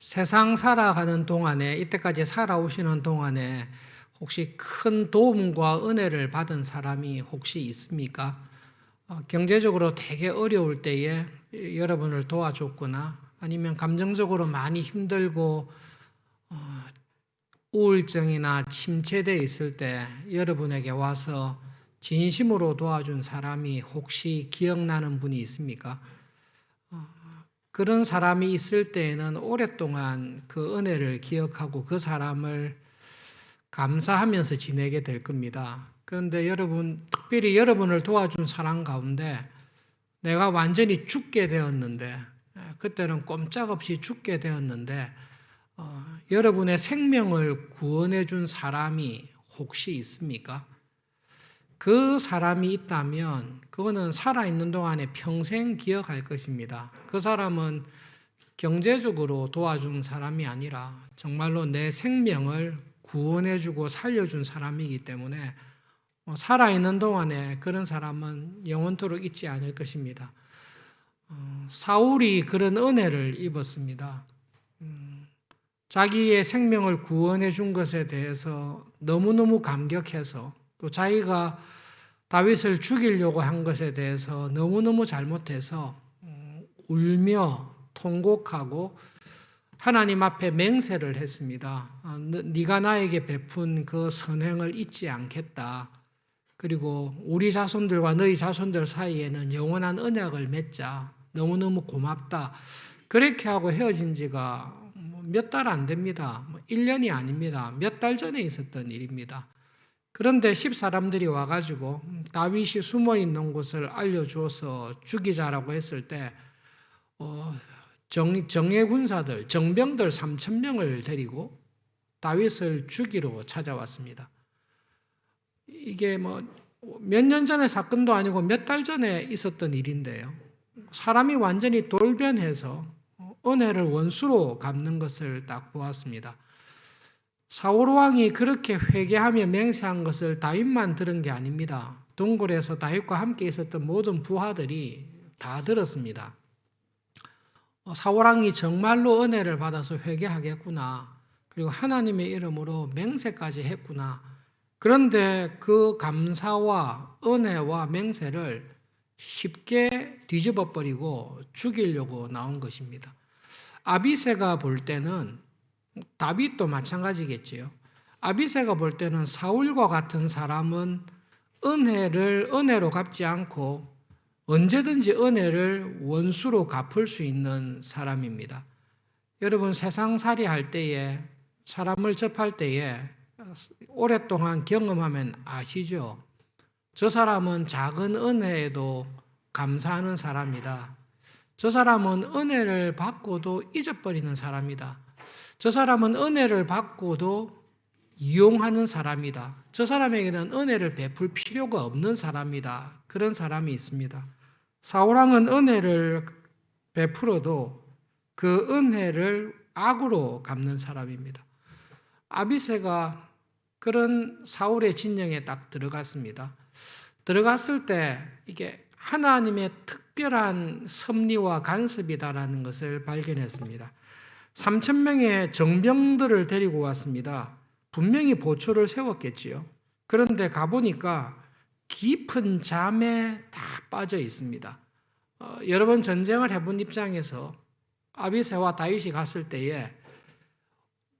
세상 살아가는 동안에, 이때까지 살아오시는 동안에 혹시 큰 도움과 은혜를 받은 사람이 혹시 있습니까? 경제적으로 되게 어려울 때에 여러분을 도와줬거나 아니면 감정적으로 많이 힘들고 우울증이나 침체되어 있을 때 여러분에게 와서 진심으로 도와준 사람이 혹시 기억나는 분이 있습니까? 그런 사람이 있을 때에는 오랫동안 그 은혜를 기억하고 그 사람을 감사하면서 지내게 될 겁니다. 그런데 여러분, 특별히 여러분을 도와준 사람 가운데 내가 완전히 죽게 되었는데, 그때는 꼼짝없이 죽게 되었는데, 여러분의 생명을 구원해 준 사람이 혹시 있습니까? 그 사람이 있다면 그거는 살아있는 동안에 평생 기억할 것입니다. 그 사람은 경제적으로 도와준 사람이 아니라 정말로 내 생명을 구원해주고 살려준 사람이기 때문에 살아있는 동안에 그런 사람은 영원토록 잊지 않을 것입니다. 사울이 그런 은혜를 입었습니다. 자기의 생명을 구원해 준 것에 대해서 너무너무 감격해서 또 자기가 다윗을 죽이려고 한 것에 대해서 너무너무 잘못해서 울며 통곡하고 하나님 앞에 맹세를 했습니다. 네가 나에게 베푼 그 선행을 잊지 않겠다. 그리고 우리 자손들과 너희 자손들 사이에는 영원한 언약을 맺자. 너무너무 고맙다. 그렇게 하고 헤어진 지가 몇 달 안 됩니다. 1년이 아닙니다. 몇 달 전에 있었던 일입니다. 그런데 10사람들이 와가지고 다윗이 숨어있는 곳을 알려줘서 죽이자라고 했을 때 정예 군사들, 정병들 3,000명을 데리고 다윗을 죽이러 찾아왔습니다. 이게 몇 년 전의 사건도 아니고 몇 달 전에 있었던 일인데요. 사람이 완전히 돌변해서 은혜를 원수로 갚는 것을 딱 보았습니다. 사울 왕이 그렇게 회개하며 맹세한 것을 다윗만 들은 게 아닙니다. 동굴에서 다윗과 함께 있었던 모든 부하들이 다 들었습니다. 사울 왕이 정말로 은혜를 받아서 회개하겠구나. 그리고 하나님의 이름으로 맹세까지 했구나. 그런데 그 감사와 은혜와 맹세를 쉽게 뒤집어 버리고 죽이려고 나온 것입니다. 아비새가 볼 때는 다윗도 마찬가지겠지요. 아비새가 볼 때는 사울과 같은 사람은 은혜를 은혜로 갚지 않고 언제든지 은혜를 원수로 갚을 수 있는 사람입니다. 여러분 세상살이 할 때에 사람을 접할 때에 오랫동안 경험하면 아시죠? 저 사람은 작은 은혜에도 감사하는 사람이다. 저 사람은 은혜를 받고도 잊어버리는 사람이다. 저 사람은 은혜를 받고도 이용하는 사람이다. 저 사람에게는 은혜를 베풀 필요가 없는 사람이다. 그런 사람이 있습니다. 사울왕은 은혜를 베풀어도 그 은혜를 악으로 갚는 사람입니다. 아비새가 그런 사울의 진영에 딱 들어갔습니다. 들어갔을 때 이게 하나님의 특별한 섭리와 간섭이다라는 것을 발견했습니다. 3,000명의 정병들을 데리고 왔습니다. 분명히 보초를 세웠겠지요. 그런데 가보니까 깊은 잠에 다 빠져 있습니다. 여러 번 전쟁을 해본 입장에서 아비새와 다윗이 갔을 때에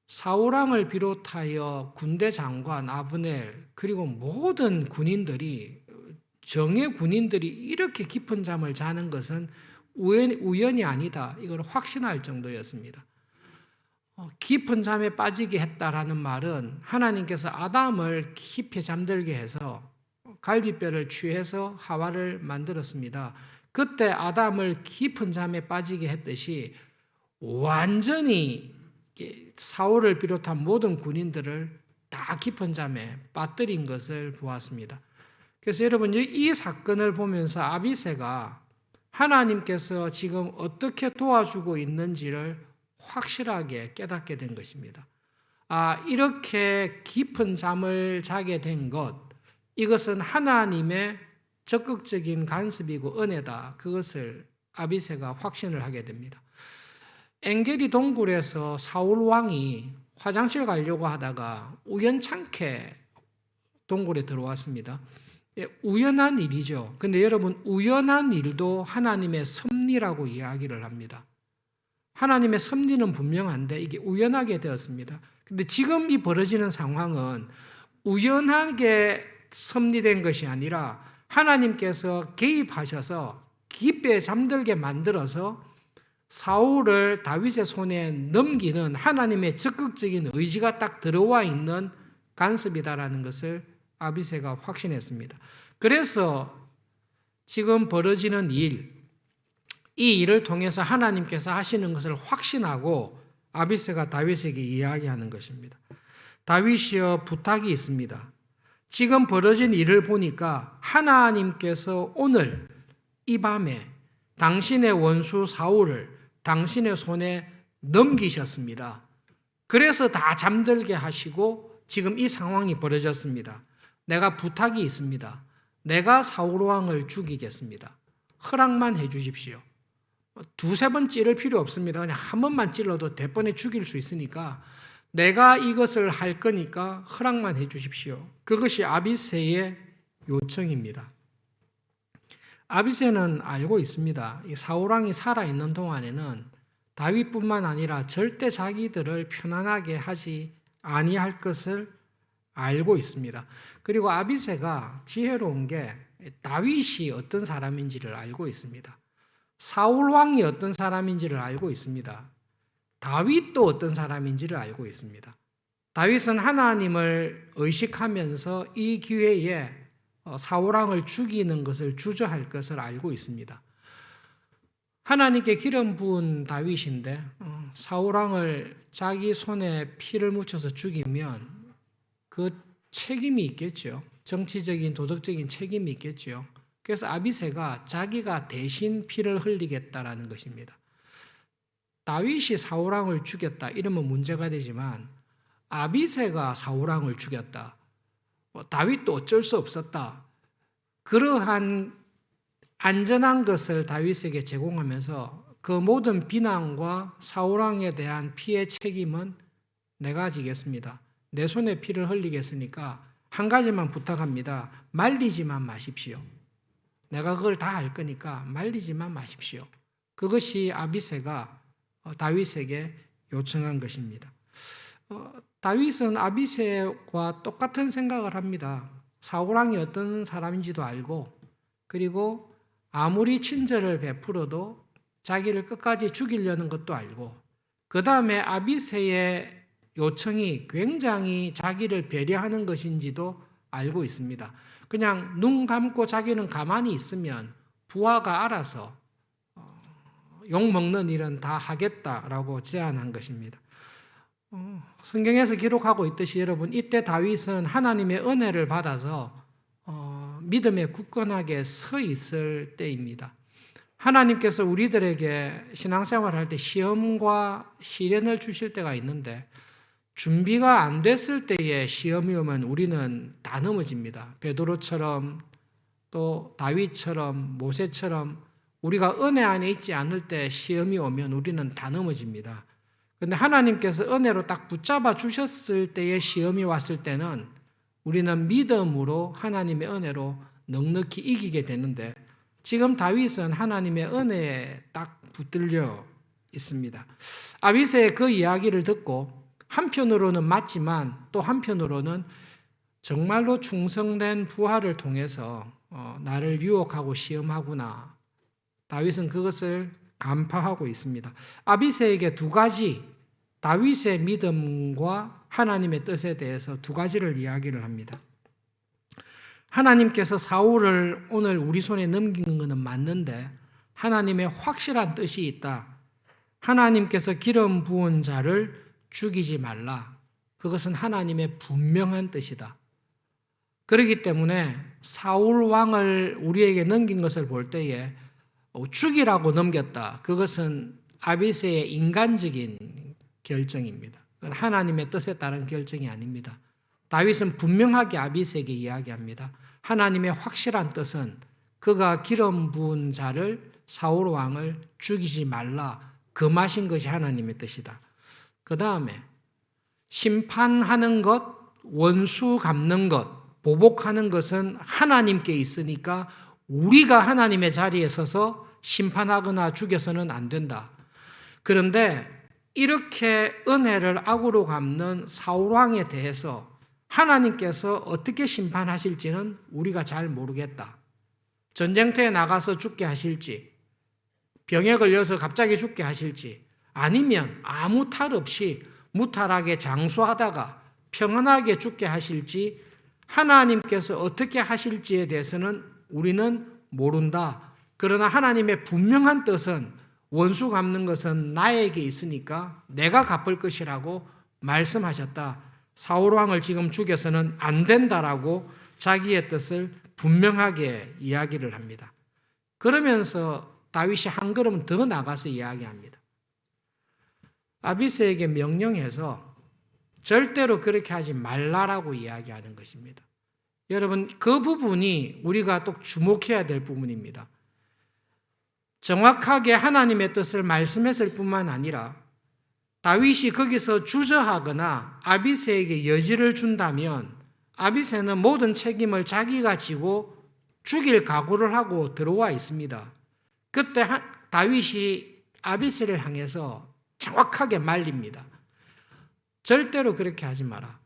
사울왕을 비롯하여 군대 장관 아브넬 그리고 모든 군인들이 정예 군인들이 이렇게 깊은 잠을 자는 것은 우연이 아니다. 이걸 확신할 정도였습니다. 깊은 잠에 빠지게 했다라는 말은 하나님께서 아담을 깊이 잠들게 해서 갈비뼈를 취해서 하와를 만들었습니다. 그때 아담을 깊은 잠에 빠지게 했듯이 완전히 사울을 비롯한 모든 군인들을 다 깊은 잠에 빠뜨린 것을 보았습니다. 그래서 여러분 이 사건을 보면서 아비새가 하나님께서 지금 어떻게 도와주고 있는지를 확실하게 깨닫게 된 것입니다. 이렇게 깊은 잠을 자게 된 것, 이것은 하나님의 적극적인 간섭이고 은혜다. 그것을 아비새가 확신을 하게 됩니다. 엔게디 동굴에서 사울 왕이 화장실 가려고 하다가 우연찮게 동굴에 들어왔습니다. 우연한 일이죠. 근데 여러분, 우연한 일도 하나님의 섭리라고 이야기를 합니다. 하나님의 섭리는 분명한데 이게 우연하게 되었습니다. 근데 지금 이 벌어지는 상황은 우연하게 섭리된 것이 아니라 하나님께서 개입하셔서 깊게 잠들게 만들어서 사울을 다윗의 손에 넘기는 하나님의 적극적인 의지가 딱 들어와 있는 간섭이다라는 것을 아비새가 확신했습니다. 그래서 지금 벌어지는 일, 이 일을 통해서 하나님께서 하시는 것을 확신하고 아비새가 다윗에게 이야기하는 것입니다. 다윗이여, 부탁이 있습니다. 지금 벌어진 일을 보니까 하나님께서 오늘 이 밤에 당신의 원수 사울을 당신의 손에 넘기셨습니다. 그래서 다 잠들게 하시고 지금 이 상황이 벌어졌습니다. 내가 부탁이 있습니다. 내가 사울 왕을 죽이겠습니다. 허락만 해 주십시오. 두세 번 찌를 필요 없습니다. 그냥 한 번만 찔러도 대번에 죽일 수 있으니까 내가 이것을 할 거니까 허락만 해 주십시오. 그것이 아비새의 요청입니다. 아비새는 알고 있습니다. 이 사울 왕이 살아있는 동안에는 다윗뿐만 아니라 절대 자기들을 편안하게 하지 아니할 것을 알고 있습니다. 그리고 아비새가 지혜로운 게 다윗이 어떤 사람인지를 알고 있습니다. 사울 왕이 어떤 사람인지를 알고 있습니다. 다윗도 어떤 사람인지를 알고 있습니다. 다윗은 하나님을 의식하면서 이 기회에 사울 왕을 죽이는 것을 주저할 것을 알고 있습니다. 하나님께 기름 부은 다윗인데 사울 왕을 자기 손에 피를 묻혀서 죽이면 그 책임이 있겠죠. 정치적인 도덕적인 책임이 있겠죠. 그래서 아비새가 자기가 대신 피를 흘리겠다라는 것입니다. 다윗이 사울 왕을 죽였다 이러면 문제가 되지만 아비새가 사울 왕을 죽였다. 다윗도 어쩔 수 없었다. 그러한 안전한 것을 다윗에게 제공하면서 그 모든 비난과 사울 왕에 대한 피해 책임은 내가 지겠습니다. 내 손에 피를 흘리겠으니까 한 가지만 부탁합니다. 말리지만 마십시오. 내가 그걸 다 할 거니까 말리지만 마십시오. 그것이 아비새가 다윗에게 요청한 것입니다. 다윗은 아비새와 똑같은 생각을 합니다. 사울 왕이 어떤 사람인지도 알고 그리고 아무리 친절을 베풀어도 자기를 끝까지 죽이려는 것도 알고 그 다음에 아비새의 요청이 굉장히 자기를 배려하는 것인지도 알고 있습니다. 그냥 눈 감고 자기는 가만히 있으면 부하가 알아서 욕먹는 일은 다 하겠다라고 제안한 것입니다. 성경에서 기록하고 있듯이 여러분 이때 다윗은 하나님의 은혜를 받아서 믿음에 굳건하게 서 있을 때입니다. 하나님께서 우리들에게 신앙생활을 할 때 시험과 시련을 주실 때가 있는데 준비가 안 됐을 때에 시험이 오면 우리는 다 넘어집니다. 베드로처럼 또 다윗처럼 모세처럼 우리가 은혜 안에 있지 않을 때 시험이 오면 우리는 다 넘어집니다. 그런데 하나님께서 은혜로 딱 붙잡아 주셨을 때에 시험이 왔을 때는 우리는 믿음으로 하나님의 은혜로 넉넉히 이기게 되는데 지금 다윗은 하나님의 은혜에 딱 붙들려 있습니다. 아비새의 그 이야기를 듣고 한편으로는 맞지만 또 한편으로는 정말로 충성된 부하를 통해서 나를 유혹하고 시험하구나. 다윗은 그것을 간파하고 있습니다. 아비새에게 두 가지 다윗의 믿음과 하나님의 뜻에 대해서 두 가지를 이야기를 합니다. 하나님께서 사울을 오늘 우리 손에 넘기는 것은 맞는데 하나님의 확실한 뜻이 있다. 하나님께서 기름 부은 자를 죽이지 말라. 그것은 하나님의 분명한 뜻이다. 그렇기 때문에 사울 왕을 우리에게 넘긴 것을 볼 때에 죽이라고 넘겼다. 그것은 아비새의 인간적인 결정입니다. 그건 하나님의 뜻에 따른 결정이 아닙니다. 다윗은 분명하게 아비새에게 이야기합니다. 하나님의 확실한 뜻은 그가 기름 부은 자를 사울 왕을 죽이지 말라. 금하신 것이 하나님의 뜻이다. 그 다음에 심판하는 것, 원수 갚는 것, 보복하는 것은 하나님께 있으니까 우리가 하나님의 자리에 서서 심판하거나 죽여서는 안 된다. 그런데 이렇게 은혜를 악으로 갚는 사울왕에 대해서 하나님께서 어떻게 심판하실지는 우리가 잘 모르겠다. 전쟁터에 나가서 죽게 하실지, 병에 걸려서 갑자기 죽게 하실지, 아니면 아무 탈 없이 무탈하게 장수하다가 평안하게 죽게 하실지, 하나님께서 어떻게 하실지에 대해서는 우리는 모른다. 그러나 하나님의 분명한 뜻은 원수 갚는 것은 나에게 있으니까 내가 갚을 것이라고 말씀하셨다. 사울왕을 지금 죽여서는 안 된다라고 자기의 뜻을 분명하게 이야기를 합니다. 그러면서 다윗이 한 걸음 더 나가서 이야기합니다. 아비새에게 명령해서 절대로 그렇게 하지 말라라고 이야기하는 것입니다. 여러분, 그 부분이 우리가 또 주목해야 될 부분입니다. 정확하게 하나님의 뜻을 말씀했을 뿐만 아니라 다윗이 거기서 주저하거나 아비새에게 여지를 준다면 아비새는 모든 책임을 자기가 지고 죽일 각오를 하고 들어와 있습니다. 그때 다윗이 아비새를 향해서 정확하게 말립니다. 절대로 그렇게 하지 마라.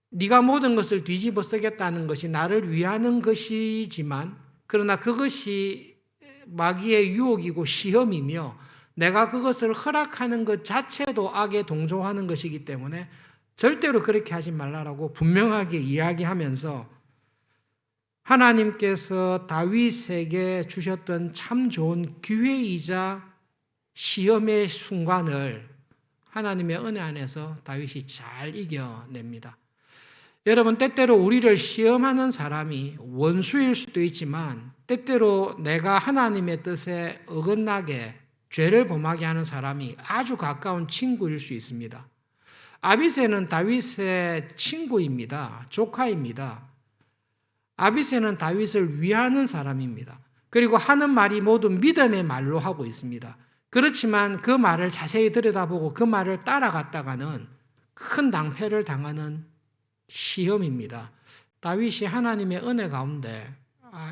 네가 모든 것을 뒤집어 쓰겠다는 것이 나를 위하는 것이지만 그러나 그것이 마귀의 유혹이고 시험이며 내가 그것을 허락하는 것 자체도 악에 동조하는 것이기 때문에 절대로 그렇게 하지 말라라고 분명하게 이야기하면서 하나님께서 다윗에게 주셨던 참 좋은 기회이자 시험의 순간을 하나님의 은혜 안에서 다윗이 잘 이겨냅니다. 여러분, 때때로 우리를 시험하는 사람이 원수일 수도 있지만 때때로 내가 하나님의 뜻에 어긋나게 죄를 범하게 하는 사람이 아주 가까운 친구일 수 있습니다. 아비새는 다윗의 친구입니다. 조카입니다. 아비새는 다윗을 위하는 사람입니다. 그리고 하는 말이 모두 믿음의 말로 하고 있습니다. 그렇지만 그 말을 자세히 들여다보고 그 말을 따라갔다가는 큰 낭패를 당하는 시험입니다. 다윗이 하나님의 은혜 가운데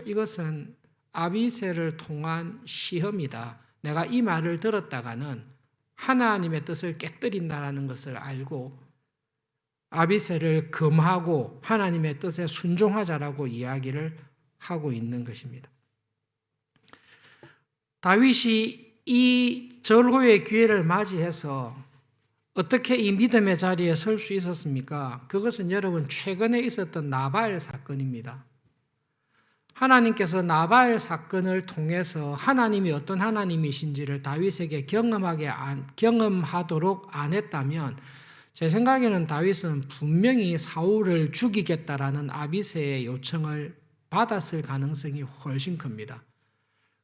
이것은 아비새를 통한 시험이다. 내가 이 말을 들었다가는 하나님의 뜻을 깨뜨린다라는 것을 알고 아비새를 금하고 하나님의 뜻에 순종하자라고 이야기를 하고 있는 것입니다. 다윗이 이 절호의 기회를 맞이해서 어떻게 이 믿음의 자리에 설 수 있었습니까? 그것은 여러분 최근에 있었던 나발 사건입니다. 하나님께서 나발 사건을 통해서 하나님이 어떤 하나님이신지를 다윗에게 경험하도록 안 했다면 제 생각에는 다윗은 분명히 사울을 죽이겠다라는 아비새의 요청을 받았을 가능성이 훨씬 큽니다.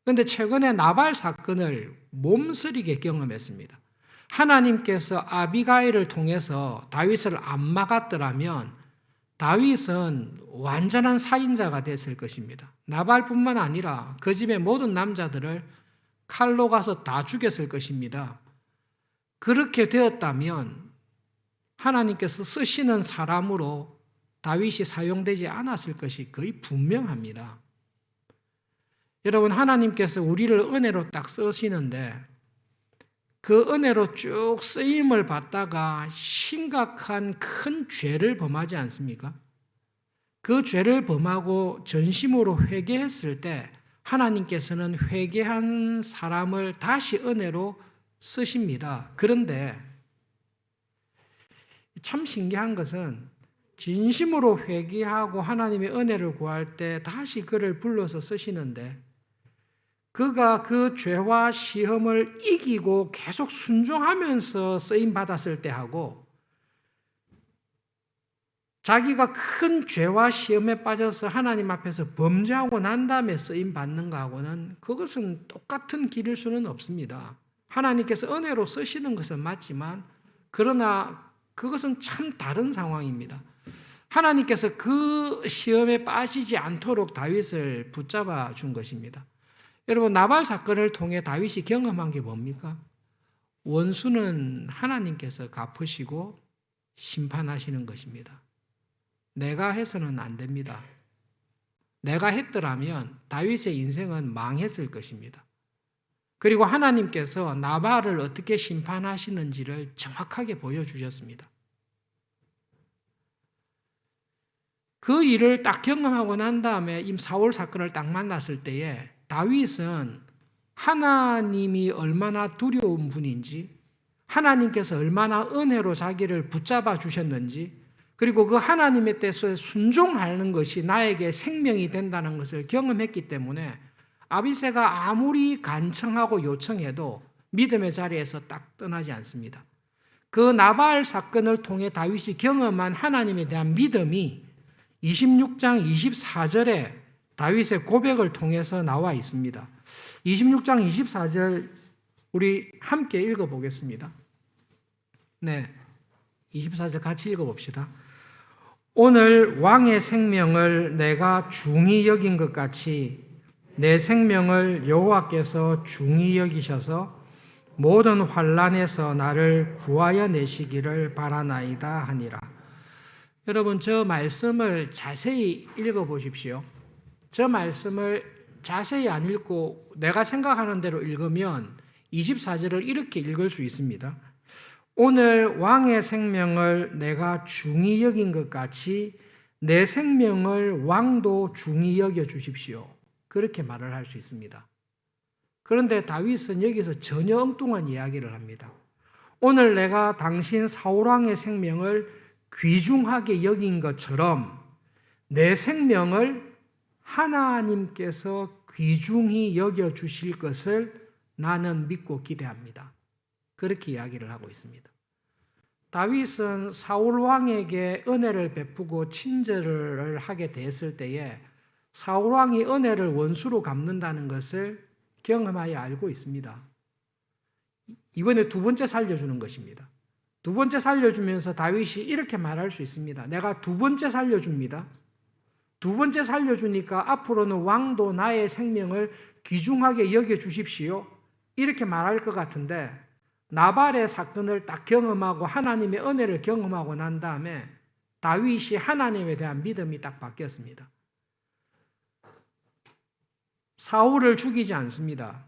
그런데 최근에 나발 사건을 몸서리게 경험했습니다. 하나님께서 아비가일을 통해서 다윗을 안 막았더라면 다윗은 완전한 살인자가 됐을 것입니다. 나발뿐만 아니라 그 집의 모든 남자들을 칼로 가서 다 죽였을 것입니다. 그렇게 되었다면 하나님께서 쓰시는 사람으로 다윗이 사용되지 않았을 것이 거의 분명합니다. 여러분, 하나님께서 우리를 은혜로 딱 쓰시는데 그 은혜로 쭉 쓰임을 받다가 심각한 큰 죄를 범하지 않습니까? 그 죄를 범하고 전심으로 회개했을 때 하나님께서는 회개한 사람을 다시 은혜로 쓰십니다. 그런데 참 신기한 것은 진심으로 회개하고 하나님의 은혜를 구할 때 다시 그를 불러서 쓰시는데 그가 그 죄와 시험을 이기고 계속 순종하면서 쓰임 받았을 때하고 자기가 큰 죄와 시험에 빠져서 하나님 앞에서 범죄하고 난 다음에 쓰임 받는 거하고는 그것은 똑같은 길일 수는 없습니다. 하나님께서 은혜로 쓰시는 것은 맞지만 그러나 그것은 참 다른 상황입니다. 하나님께서 그 시험에 빠지지 않도록 다윗을 붙잡아 준 것입니다. 여러분, 나발 사건을 통해 다윗이 경험한 게 뭡니까? 원수는 하나님께서 갚으시고 심판하시는 것입니다. 내가 해서는 안 됩니다. 내가 했더라면 다윗의 인생은 망했을 것입니다. 그리고 하나님께서 나발을 어떻게 심판하시는지를 정확하게 보여주셨습니다. 그 일을 딱 경험하고 난 다음에 이 사울 사건을 딱 만났을 때에 다윗은 하나님이 얼마나 두려운 분인지, 하나님께서 얼마나 은혜로 자기를 붙잡아 주셨는지, 그리고 그 하나님의 뜻에 순종하는 것이 나에게 생명이 된다는 것을 경험했기 때문에 아비새가 아무리 간청하고 요청해도 믿음의 자리에서 딱 떠나지 않습니다. 그 나발 사건을 통해 다윗이 경험한 하나님에 대한 믿음이 26장 24절에 다윗의 고백을 통해서 나와 있습니다. 26장 24절 우리 함께 읽어보겠습니다. 네, 24절 같이 읽어봅시다. 오늘 왕의 생명을 내가 중히 여긴 것 같이 내 생명을 여호와께서 중히 여기셔서 모든 환난에서 나를 구하여 내시기를 바라나이다 하니라. 여러분, 저 말씀을 자세히 읽어보십시오. 저 말씀을 자세히 안 읽고 내가 생각하는 대로 읽으면 24절을 이렇게 읽을 수 있습니다. 오늘 왕의 생명을 내가 중히 여긴 것 같이 내 생명을 왕도 중히 여겨 주십시오. 그렇게 말을 할 수 있습니다. 그런데 다윗은 여기서 전혀 엉뚱한 이야기를 합니다. 오늘 내가 당신 사울왕의 생명을 귀중하게 여긴 것처럼 내 생명을 하나님께서 귀중히 여겨 주실 것을 나는 믿고 기대합니다. 그렇게 이야기를 하고 있습니다. 다윗은 사울 왕에게 은혜를 베푸고 친절을 하게 됐을 때에 사울 왕이 은혜를 원수로 갚는다는 것을 경험하여 알고 있습니다. 이번에 두 번째 살려주는 것입니다. 두 번째 살려주면서 다윗이 이렇게 말할 수 있습니다. 내가 두 번째 살려줍니다. 두 번째 살려주니까 앞으로는 왕도 나의 생명을 귀중하게 여겨주십시오. 이렇게 말할 것 같은데 나발의 사건을 딱 경험하고 하나님의 은혜를 경험하고 난 다음에 다윗이 하나님에 대한 믿음이 딱 바뀌었습니다. 사울을 죽이지 않습니다.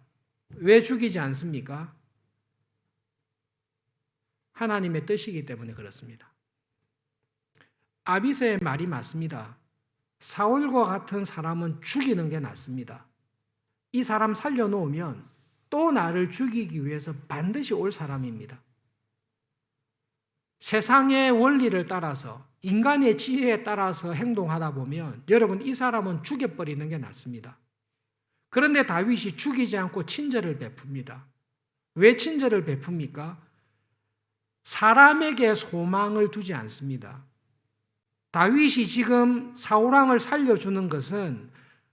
왜 죽이지 않습니까? 하나님의 뜻이기 때문에 그렇습니다. 아비새의 말이 맞습니다. 사울과 같은 사람은 죽이는 게 낫습니다. 이 사람 살려놓으면 또 나를 죽이기 위해서 반드시 올 사람입니다. 세상의 원리를 따라서 인간의 지혜에 따라서 행동하다 보면 여러분 이 사람은 죽여버리는 게 낫습니다. 그런데 다윗이 죽이지 않고 친절을 베풉니다. 왜 친절을 베풉니까? 사람에게 소망을 두지 않습니다. 다윗이 지금 사울왕을 살려주는 것은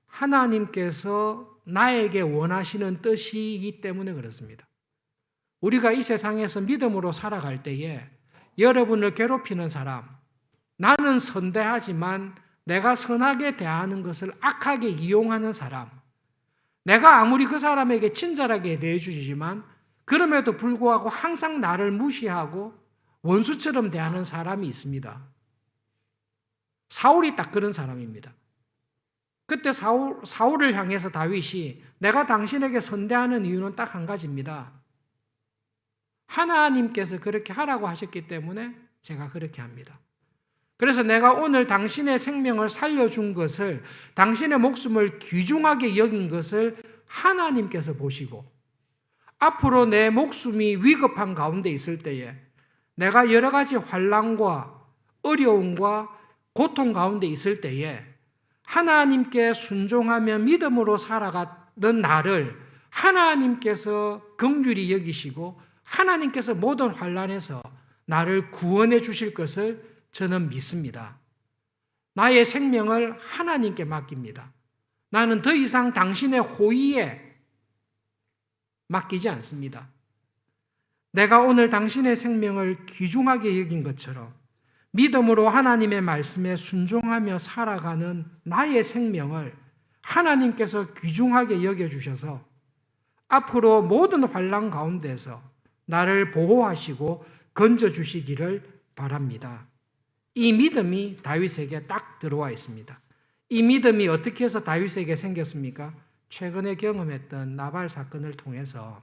하나님께서 나에게 원하시는 뜻이기 때문에 그렇습니다. 우리가 이 세상에서 믿음으로 살아갈 때에 여러분을 괴롭히는 사람, 나는 선대하지만 내가 선하게 대하는 것을 악하게 이용하는 사람, 내가 아무리 그 사람에게 친절하게 대해주지만 그럼에도 불구하고 항상 나를 무시하고 원수처럼 대하는 사람이 있습니다. 사울이 딱 그런 사람입니다. 그때 사울을 향해서 다윗이 내가 당신에게 선대하는 이유는 딱 한 가지입니다. 하나님께서 그렇게 하라고 하셨기 때문에 제가 그렇게 합니다. 그래서 내가 오늘 당신의 생명을 살려준 것을, 당신의 목숨을 귀중하게 여긴 것을 하나님께서 보시고 앞으로 내 목숨이 위급한 가운데 있을 때에 내가 여러 가지 환난과 어려움과 고통 가운데 있을 때에 하나님께 순종하며 믿음으로 살아가는 나를 하나님께서 긍휼히 여기시고 하나님께서 모든 환난에서 나를 구원해 주실 것을 저는 믿습니다. 나의 생명을 하나님께 맡깁니다. 나는 더 이상 당신의 호의에 맡기지 않습니다. 내가 오늘 당신의 생명을 귀중하게 여긴 것처럼 믿음으로 하나님의 말씀에 순종하며 살아가는 나의 생명을 하나님께서 귀중하게 여겨주셔서 앞으로 모든 환난 가운데서 나를 보호하시고 건져주시기를 바랍니다. 이 믿음이 다윗에게 딱 들어와 있습니다. 이 믿음이 어떻게 해서 다윗에게 생겼습니까? 최근에 경험했던 나발 사건을 통해서.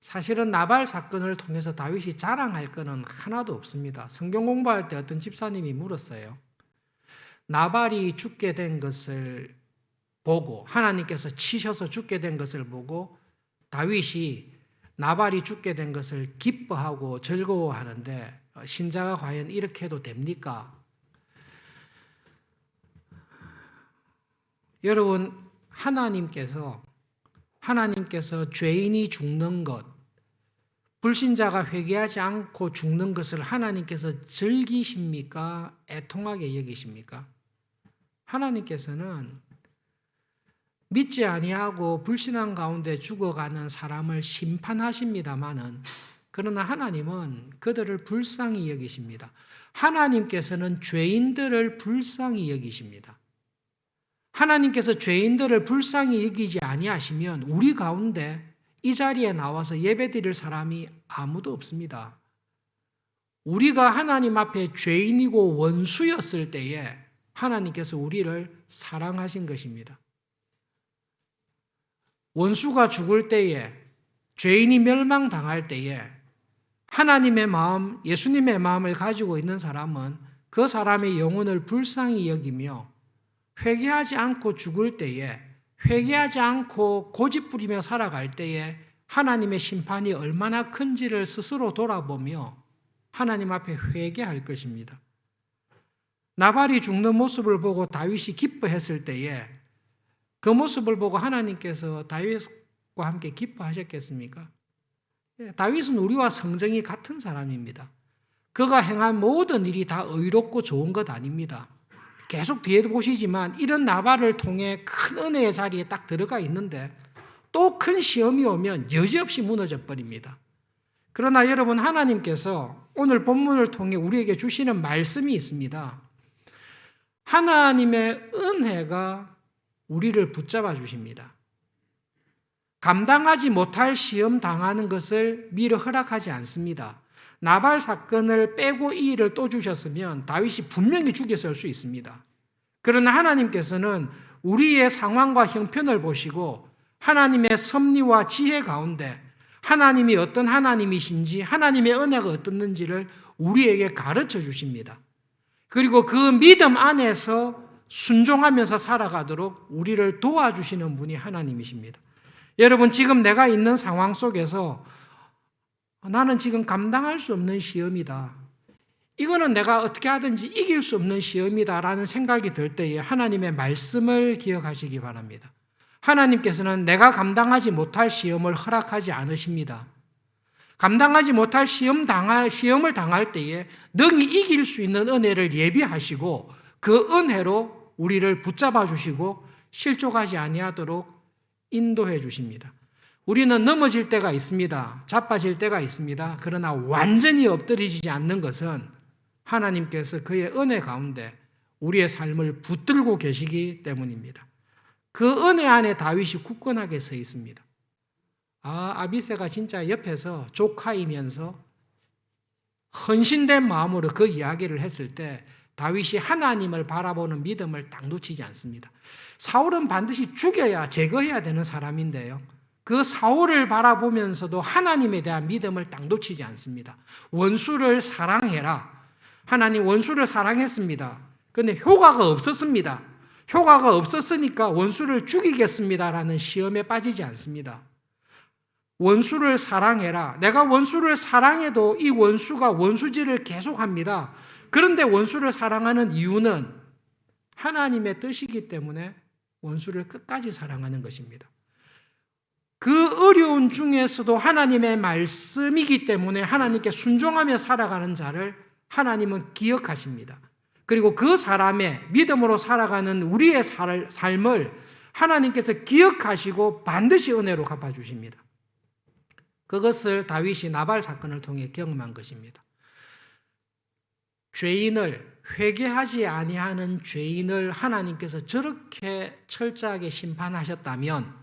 사실은 나발 사건을 통해서 다윗이 자랑할 것은 하나도 없습니다. 성경 공부할 때 어떤 집사님이 물었어요. 나발이 죽게 된 것을 보고, 하나님께서 치셔서 죽게 된 것을 보고 다윗이 나발이 죽게 된 것을 기뻐하고 즐거워하는데 신자가 과연 이렇게 해도 됩니까? 여러분, 하나님께서 죄인이 죽는 것, 불신자가 회개하지 않고 죽는 것을 하나님께서 즐기십니까? 애통하게 여기십니까? 하나님께서는 믿지 아니하고 불신앙 가운데 죽어가는 사람을 심판하십니다마는, 그러나 하나님은 그들을 불쌍히 여기십니다. 하나님께서는 죄인들을 불쌍히 여기십니다. 하나님께서 죄인들을 불쌍히 여기지 아니하시면 우리 가운데 이 자리에 나와서 예배드릴 사람이 아무도 없습니다. 우리가 하나님 앞에 죄인이고 원수였을 때에 하나님께서 우리를 사랑하신 것입니다. 원수가 죽을 때에, 죄인이 멸망당할 때에 하나님의 마음, 예수님의 마음을 가지고 있는 사람은 그 사람의 영혼을 불쌍히 여기며 회개하지 않고 죽을 때에, 회개하지 않고 고집부리며 살아갈 때에 하나님의 심판이 얼마나 큰지를 스스로 돌아보며 하나님 앞에 회개할 것입니다. 나발이 죽는 모습을 보고 다윗이 기뻐했을 때에 그 모습을 보고 하나님께서 다윗과 함께 기뻐하셨겠습니까? 다윗은 우리와 성정이 같은 사람입니다. 그가 행한 모든 일이 다 의롭고 좋은 것 아닙니다. 계속 뒤에도 보시지만 이런 나발을 통해 큰 은혜의 자리에 딱 들어가 있는데 또 큰 시험이 오면 여지없이 무너져 버립니다. 그러나 여러분, 하나님께서 오늘 본문을 통해 우리에게 주시는 말씀이 있습니다. 하나님의 은혜가 우리를 붙잡아 주십니다. 감당하지 못할 시험 당하는 것을 미리 허락하지 않습니다. 나발 사건을 빼고 이 일을 또 주셨으면 다윗이 분명히 죽였을 수 있습니다. 그러나 하나님께서는 우리의 상황과 형편을 보시고 하나님의 섭리와 지혜 가운데 하나님이 어떤 하나님이신지, 하나님의 은혜가 어떻는지를 우리에게 가르쳐 주십니다. 그리고 그 믿음 안에서 순종하면서 살아가도록 우리를 도와주시는 분이 하나님이십니다. 여러분, 지금 내가 있는 상황 속에서 나는 지금 감당할 수 없는 시험이다, 이거는 내가 어떻게 하든지 이길 수 없는 시험이다라는 생각이 들 때에 하나님의 말씀을 기억하시기 바랍니다. 하나님께서는 내가 감당하지 못할 시험을 허락하지 않으십니다. 감당하지 못할 시험을 당할 때에 능히 이길 수 있는 은혜를 예비하시고 그 은혜로 우리를 붙잡아 주시고 실족하지 아니하도록 인도해 주십니다. 우리는 넘어질 때가 있습니다. 자빠질 때가 있습니다. 그러나 완전히 엎드리지 않는 것은 하나님께서 그의 은혜 가운데 우리의 삶을 붙들고 계시기 때문입니다. 그 은혜 안에 다윗이 굳건하게 서 있습니다. 아비새가 진짜 옆에서 조카이면서 헌신된 마음으로 그 이야기를 했을 때 다윗이 하나님을 바라보는 믿음을 딱 놓치지 않습니다. 사울은 반드시 죽여야, 제거해야 되는 사람인데요, 그 사울을 바라보면서도 하나님에 대한 믿음을 딱 놓치지 않습니다. 원수를 사랑해라. 하나님 원수를 사랑했습니다. 그런데 효과가 없었습니다. 효과가 없었으니까 원수를 죽이겠습니다라는 시험에 빠지지 않습니다. 원수를 사랑해라. 내가 원수를 사랑해도 이 원수가 원수질을 계속합니다. 그런데 원수를 사랑하는 이유는 하나님의 뜻이기 때문에 원수를 끝까지 사랑하는 것입니다. 그 어려운 중에서도 하나님의 말씀이기 때문에 하나님께 순종하며 살아가는 자를 하나님은 기억하십니다. 그리고 그 사람의 믿음으로 살아가는 우리의 삶을 하나님께서 기억하시고 반드시 은혜로 갚아주십니다. 그것을 다윗이 나발 사건을 통해 경험한 것입니다. 1 사무엘하 2장 1절부터 3절 말씀을 보시면 다윗이 나발에게 이렇게 말합니다. 1 사무엘하 2장 1절부터 3절 말씀을 보시면 다윗이 나발에게 이렇게 말합니다. 1 사무엘하 2장 1절부터 3절 말씀을 보시면 다윗이 나발에게 이렇게 말합니다. 죄인을 회개하지 아니하는 죄인을 하나님께서 저렇게 철저하게 심판하셨다면,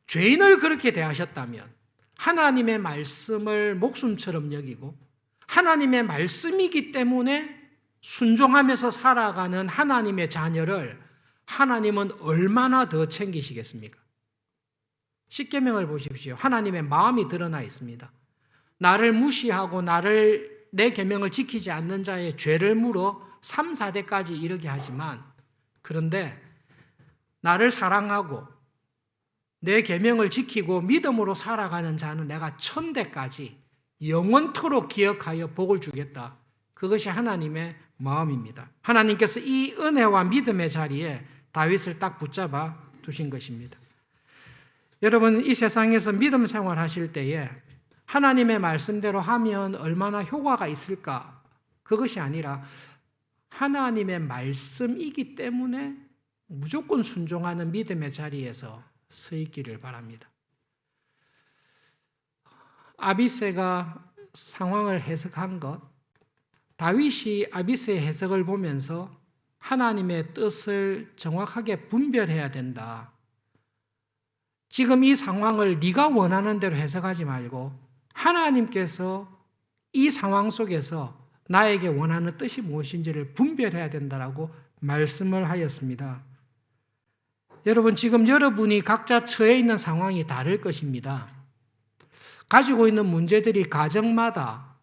죄인을 그렇게 대하셨다면 하나님의 말씀을 목숨처럼 여기고 하나님의 말씀이기 때문에 순종하면서 살아가는 하나님의 자녀를 하나님은 얼마나 더 챙기시겠습니까? 십계명을 보십시오. 하나님의 마음이 드러나 있습니다. 나를 무시하고 내 계명을 지키지 않는 자의 죄를 물어 3, 4대까지 이르게 하지만, 그런데 나를 사랑하고 내 계명을 지키고 믿음으로 살아가는 자는 내가 1000대까지 영원토록 기억하여 복을 주겠다. 그것이 하나님의 마음입니다. 하나님께서 이 은혜와 믿음의 자리에 다윗을 딱 붙잡아 두신 것입니다. 여러분, 이 세상에서 믿음 생활하실 때에 하나님의 말씀대로 하면 얼마나 효과가 있을까? 그것이 아니라 하나님의 말씀이기 때문에 무조건 순종하는 믿음의 자리에서 서 있기를 바랍니다. 아비새가 상황을 해석한 것, 다윗이 아비새의 해석을 보면서 하나님의 뜻을 정확하게 분별해야 된다. 지금 이 상황을 네가 원하는 대로 해석하지 말고 하나님께서 이 상황 속에서 나에게 원하는 뜻이 무엇인지를 분별해야 된다라고 말씀을 하였습니다. 여러분, 지금 여러분이 각자 처해 있는 상황이 다를 것입니다. 가지고 있는 문제들이 가정마다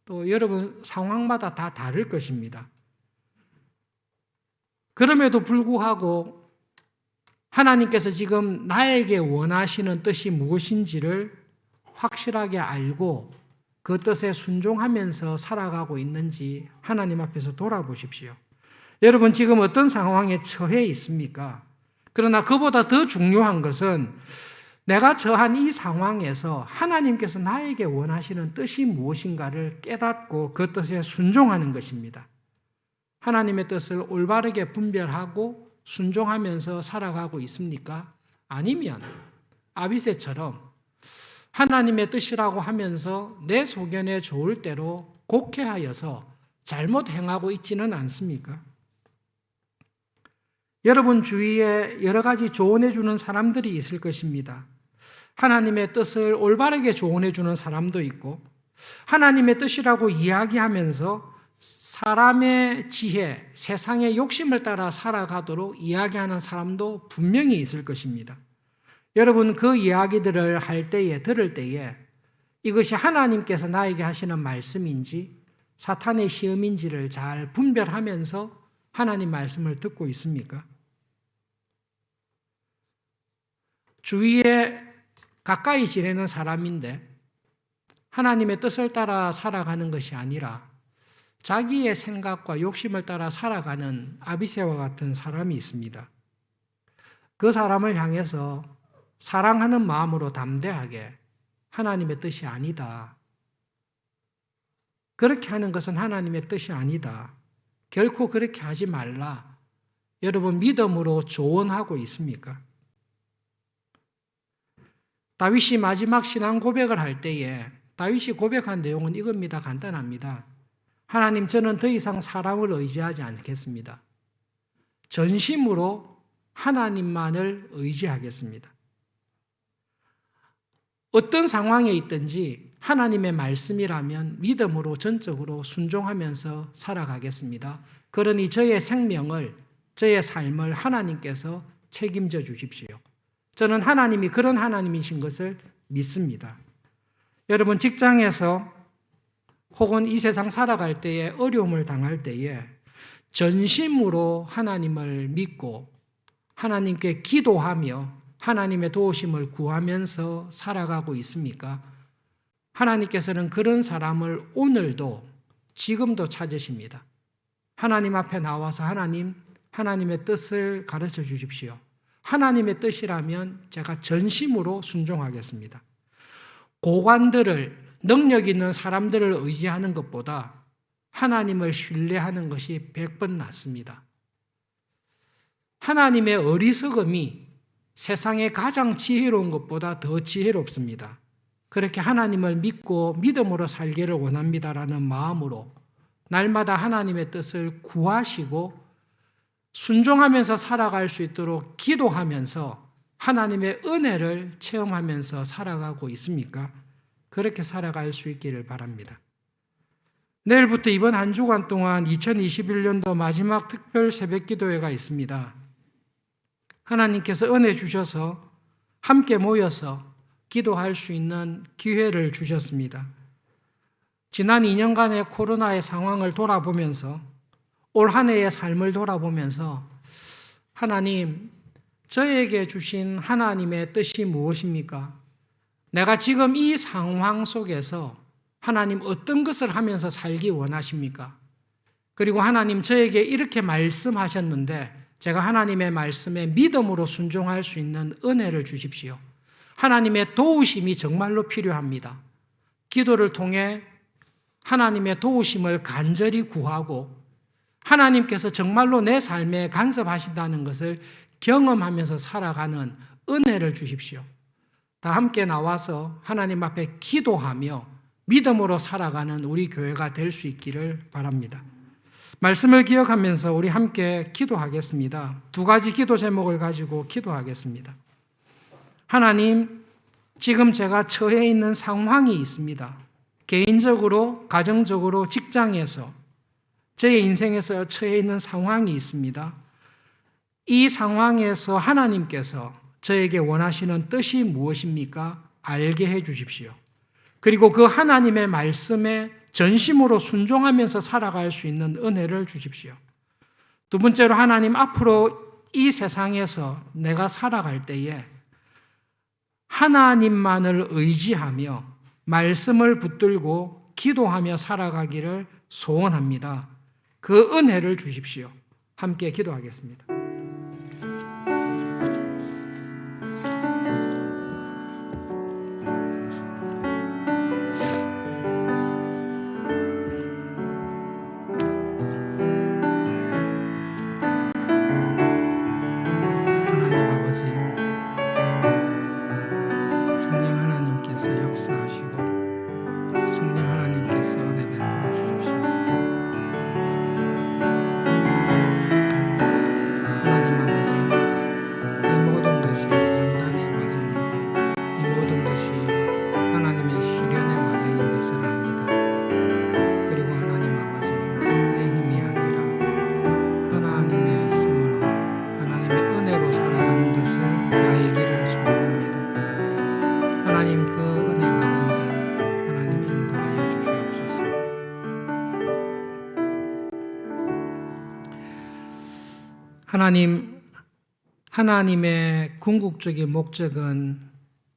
또 여러분 상황마다 다 다를 것입니다. 그럼에도 불구하고 하나님께서 지금 나에게 원하시는 뜻이 무엇인지를 확실하게 알고 그 뜻에 순종하면서 살아가고 있는지 하나님 앞에서 돌아보십시오. 여러분, 지금 어떤 상황에 처해 있습니까? 그러나 그보다 더 중요한 것은 내가 처한 이 상황에서 하나님께서 나에게 원하시는 뜻이 무엇인가를 깨닫고 그 뜻에 순종하는 것입니다. 하나님의 뜻을 올바르게 분별하고 순종하면서 살아가고 있습니까? 아니면 아비새처럼 하나님의 뜻이라고 하면서 내 소견에 좋을 대로 곡해하여서 잘못 행하고 있지는 않습니까? 여러분 주위에 여러 가지 조언해 주는 사람들이 있을 것입니다. 하나님의 뜻을 올바르게 조언해 주는 사람도 있고, 하나님의 뜻이라고 이야기하면서 사람의 지혜, 세상의 욕심을 따라 살아가도록 이야기하는 사람도 분명히 있을 것입니다. 여러분, 그 이야기들을 들을 때에 이것이 하나님께서 나에게 하시는 말씀인지 사탄의 시험인지를 잘 분별하면서 하나님 말씀을 듣고 있습니까? 주위에 가까이 지내는 사람인데 하나님의 뜻을 따라 살아가는 것이 아니라 자기의 생각과 욕심을 따라 살아가는 아비새와 같은 사람이 있습니다. 그 사람을 향해서 사랑하는 마음으로 담대하게 하나님의 뜻이 아니다. 그렇게 하는 것은 하나님의 뜻이 아니다. 결코 그렇게 하지 말라. 여러분, 믿음으로 조언하고 있습니까? 다윗이 마지막 신앙 고백을 할 때에 다윗이 고백한 내용은 이겁니다. 간단합니다. 하나님, 저는 더 이상 사람을 의지하지 않겠습니다. 전심으로 하나님만을 의지하겠습니다. 어떤 상황에 있든지 하나님의 말씀이라면 믿음으로 전적으로 순종하면서 살아가겠습니다. 그러니 저의 생명을, 저의 삶을 하나님께서 책임져 주십시오. 저는 하나님이 그런 하나님이신 것을 믿습니다. 여러분, 직장에서 혹은 이 세상 살아갈 때에 어려움을 당할 때에 전심으로 하나님을 믿고 하나님께 기도하며 하나님의 도우심을 구하면서 살아가고 있습니까? 하나님께서는 그런 사람을 오늘도 지금도 찾으십니다. 하나님 앞에 나와서 하나님의 뜻을 가르쳐 주십시오. 하나님의 뜻이라면 제가 전심으로 순종하겠습니다. 고관들을, 능력 있는 사람들을 의지하는 것보다 하나님을 신뢰하는 것이 100번 낫습니다. 하나님의 어리석음이 세상에 가장 지혜로운 것보다 더 지혜롭습니다. 그렇게 하나님을 믿고 믿음으로 살기를 원합니다라는 마음으로 날마다 하나님의 뜻을 구하시고 순종하면서 살아갈 수 있도록 기도하면서 하나님의 은혜를 체험하면서 살아가고 있습니까? 그렇게 살아갈 수 있기를 바랍니다. 내일부터 이번 한 주간 동안 2021년도 마지막 특별 새벽 기도회가 있습니다. 하나님께서 은혜 주셔서 함께 모여서 기도할 수 있는 기회를 주셨습니다. 지난 2년간의 코로나의 상황을 돌아보면서 올 한 해의 삶을 돌아보면서 하나님, 저에게 주신 하나님의 뜻이 무엇입니까? 내가 지금 이 상황 속에서 하나님 어떤 것을 하면서 살기 원하십니까? 그리고 하나님 저에게 이렇게 말씀하셨는데 제가 하나님의 말씀에 믿음으로 순종할 수 있는 은혜를 주십시오. 하나님의 도우심이 정말로 필요합니다. 기도를 통해 하나님의 도우심을 간절히 구하고 하나님께서 정말로 내 삶에 간섭하신다는 것을 경험하면서 살아가는 은혜를 주십시오. 다 함께 나와서 하나님 앞에 기도하며 믿음으로 살아가는 우리 교회가 될 수 있기를 바랍니다. 말씀을 기억하면서 우리 함께 기도하겠습니다. 두 가지 기도 제목을 가지고 기도하겠습니다. 하나님, 지금 제가 처해 있는 상황이 있습니다. 개인적으로, 가정적으로, 직장에서 제 인생에서 처해 있는 상황이 있습니다. 이 상황에서 하나님께서 저에게 원하시는 뜻이 무엇입니까? 알게 해 주십시오. 그리고 그 하나님의 말씀에 전심으로 순종하면서 살아갈 수 있는 은혜를 주십시오. 두 번째로 하나님, 앞으로 이 세상에서 내가 살아갈 때에 하나님만을 의지하며 말씀을 붙들고 기도하며 살아가기를 소원합니다. 그 은혜를 주십시오. 함께 기도하겠습니다. 하나님의 궁극적인 목적은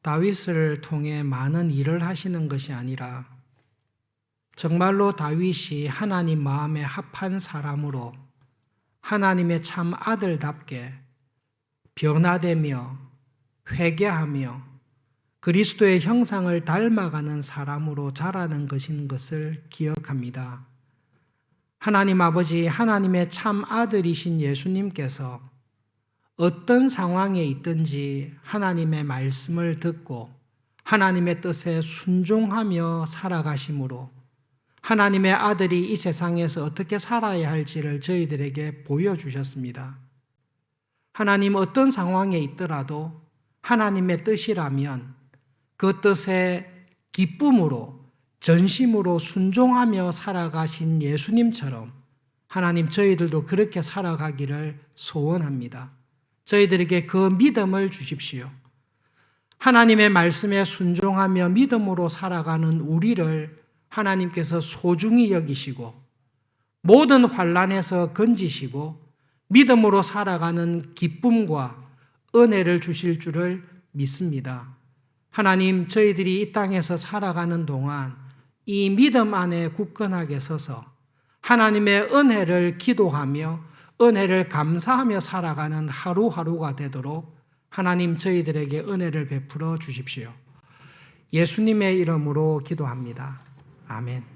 다윗을 통해 많은 일을 하시는 것이 아니라 정말로 다윗이 하나님 마음에 합한 사람으로 하나님의 참 아들답게 변화되며 회개하며 그리스도의 형상을 닮아가는 사람으로 자라는 것인 것을 기억합니다. 하나님 아버지, 하나님의 참 아들이신 예수님께서 어떤 상황에 있든지 하나님의 말씀을 듣고 하나님의 뜻에 순종하며 살아가심으로 하나님의 아들이 이 세상에서 어떻게 살아야 할지를 저희들에게 보여주셨습니다. 하나님, 어떤 상황에 있더라도 하나님의 뜻이라면 그 뜻에 기쁨으로 전심으로 순종하며 살아가신 예수님처럼 하나님, 저희들도 그렇게 살아가기를 소원합니다. 저희들에게 그 믿음을 주십시오. 하나님의 말씀에 순종하며 믿음으로 살아가는 우리를 하나님께서 소중히 여기시고 모든 환난에서 건지시고 믿음으로 살아가는 기쁨과 은혜를 주실 줄을 믿습니다. 하나님, 저희들이 이 땅에서 살아가는 동안 이 믿음 안에 굳건하게 서서 하나님의 은혜를 기도하며 은혜를 감사하며 살아가는 하루하루가 되도록 하나님, 저희들에게 은혜를 베풀어 주십시오. 예수님의 이름으로 기도합니다. 아멘.